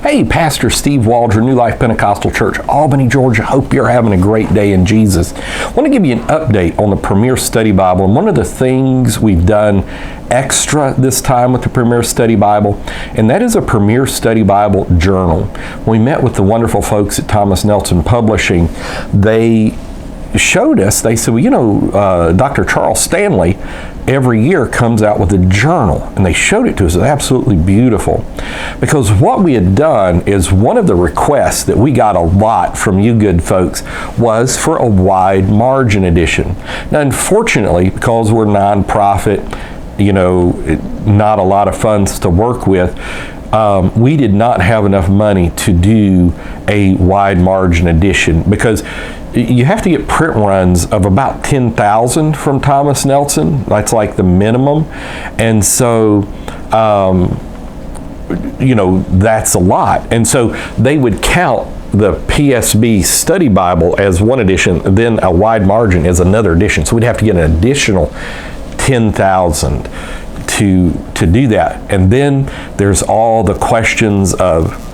Hey, Pastor Steve Waldron, New Life Pentecostal Church, Albany, Georgia. Hope you're having a great day in Jesus. I want to give you an update on the Premier Study Bible. And one of the things we've done extra this time with the Premier Study Bible, and that is a Premier Study Bible journal. We met with the wonderful folks at Thomas Nelson Publishing. They showed us, they said, well, Dr. Charles Stanley every year comes out with a journal, and they showed it to us. It's absolutely beautiful, because what we had done is one of the requests that we got a lot from you good folks was for a wide margin edition. Now, unfortunately, because we're nonprofit, not a lot of funds to work with, we did not have enough money to do a wide margin edition, because you have to get print runs of about 10,000 from Thomas Nelson. That's like the minimum. And so, that's a lot. And so they would count the PSB Study Bible as one edition, then a wide margin as another edition. So we'd have to get an additional 10,000 to do that. And then there's all the questions of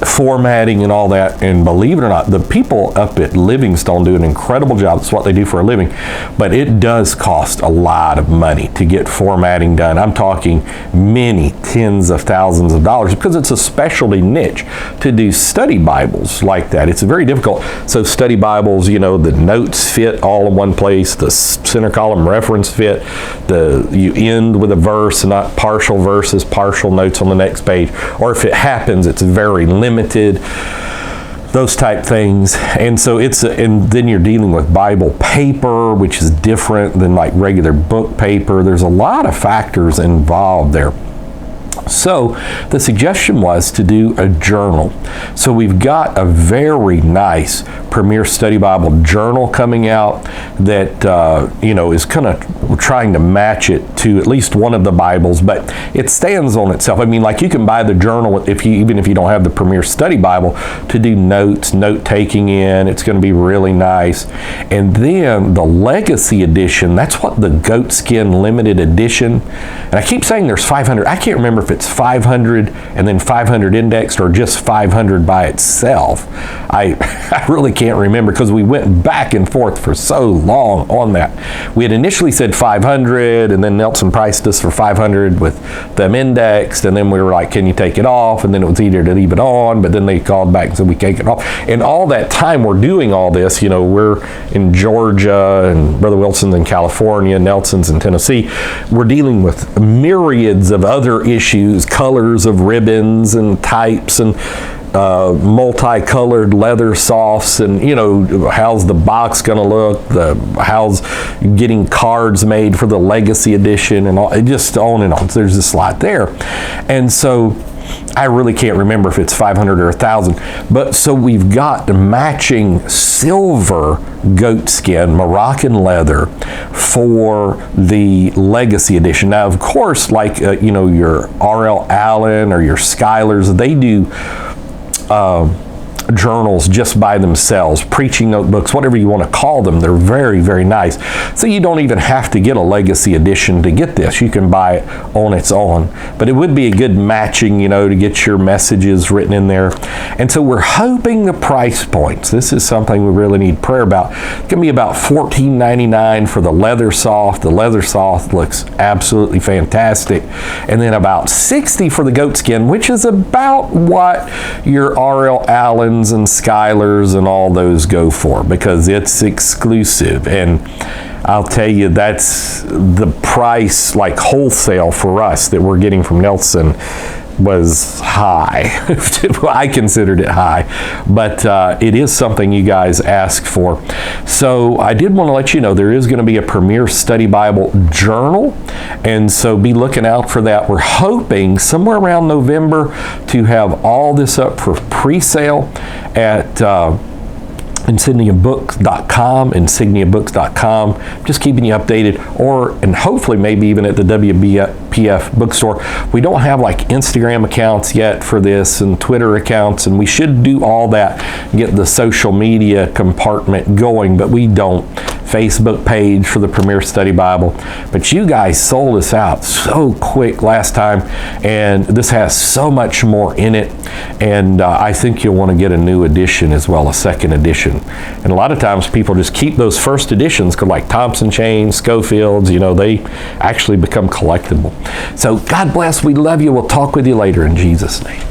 formatting and all that, and believe it or not, the people up at Livingstone do an incredible job. It's what they do for a living, but it does cost a lot of money to get formatting done. I'm talking many tens of thousands of dollars, because it's a specialty niche to do study Bibles like that. It's very difficult. So study Bibles, the notes fit all in one place, the center column reference fit, you end with a verse, not partial verses, partial notes on the next page, or if it happens, it's very limited, those type things. And so and then you're dealing with Bible paper, which is different than like regular book paper. There's a lot of factors involved there. So the suggestion was to do a journal. So we've got a very nice Premier Study Bible journal coming out that is kind of trying to match it to at least one of the Bibles, but it stands on itself. I mean, like, you can buy the journal even if you don't have the Premier Study Bible to do note taking in. It's going to be really nice. And then the Legacy Edition, that's what the goatskin limited edition. And I keep saying there's 500. I can't remember if it's 500 and then 500 indexed, or just 500 by itself. I really can't remember, because we went back and forth for so long on that. We had initially said 500, and then Nelson priced us for 500 with them indexed, and then we were like, can you take it off? And then it was easier to leave it on, but then they called back and said we take it off. And all that time we're doing all this, we're in Georgia, and Brother Wilson's in California, Nelson's in Tennessee. We're dealing with myriads of other issues, colors of ribbons and types, and multicolored leather softs, and how's the box going to look, how's getting cards made for the Legacy Edition, and all, just on and on. So there's just a lot there. And so I really can't remember if it's 500 or 1,000, but so we've got the silver goatskin Moroccan leather for the Legacy Edition. Now, of course, like your R.L. Allen or your Schuyler's, they do journals just by themselves, preaching notebooks, whatever you want to call them. They're very, very nice. So you don't even have to get a Legacy Edition to get this. You can buy it on its own. But it would be a good matching, to get your messages written in there. And so we're hoping the price points, this is something we really need prayer about. It's going to be about $14.99 for the leather soft. The leather soft looks absolutely fantastic. And then about $60 for the goatskin, which is about what your R.L. Allen and Schuyler's and all those go for, because it's exclusive. And I'll tell you, that's the price, like wholesale for us, that we're getting from Nelson was high. I considered it high, but it is something you guys asked for. So I did want to let you know there is going to be a Premier Study Bible journal, and so be looking out for that. We're hoping somewhere around November to have all this up for pre-sale at insigniabooks.com, just keeping you updated, and hopefully maybe even at the WBPF bookstore. We don't have like Instagram accounts yet for this, and Twitter accounts, and we should do all that, get the social media compartment going, but we don't Facebook page for the Premier Study Bible. But you guys sold us out so quick last time, and this has so much more in it. And I think you'll want to get a new edition as well, a second edition. And a lot of times people just keep those first editions, like Thompson Chain, Schofield's, they actually become collectible. So God bless. We love you. We'll talk with you later in Jesus' name.